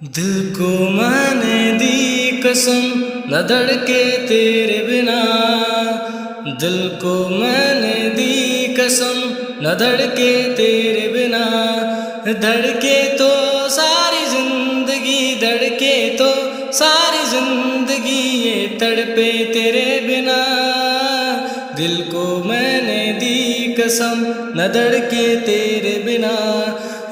दिल को मैंने दी कसम न धड़के तेरे बिना। दिल को मैंने दी कसम न धड़के तेरे बिना। धड़के तो सारी जिंदगी, धड़के तो सारी जिंदगी, ये तड़पे तेरे बिना। दिल को मैंने दी कसम न धड़के तेरे बिना।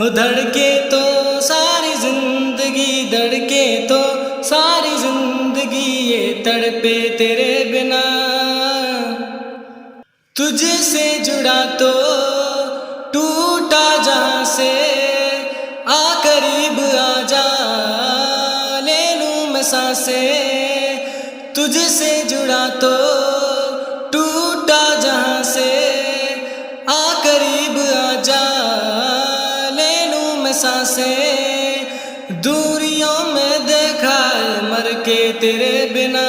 धड़के तो सारी जिंदगी, धड़के तो सारी जिंदगी, ये तड़पे तेरे बिना। तुझसे जुड़ा तो टूटा जहां से, आ करीब आजा ले लूं मैं सांसें। तुझसे जुड़ा तो टूटा जहां से, आ करीब आजा ले लूं मैं सांसें। दूरियों में देखा है मर के तेरे बिना।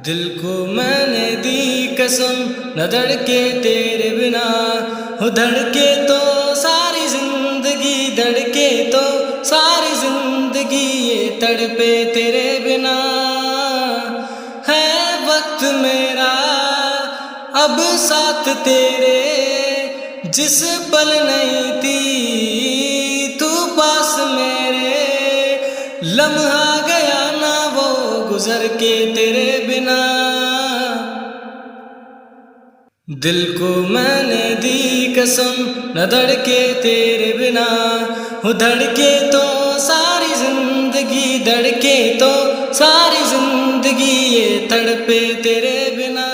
दिल को मैंने दी कसम न धड़के तेरे बिना। धड़के तो सारी जिंदगी, धड़के तो सारी जिंदगी, ये तड़पे तेरे बिना। है वक्त मेरा अब साथ तेरे, जिस पल नहीं थी तू पास मेरे। लम्हा गया ना वो गुजर के तेरे बिना। दिल को मैंने दी कसम न धड़के तेरे बिना। धड़के तो सारी जिंदगी, धड़के तो सारी जिंदगी, ये तड़पे तेरे बिना।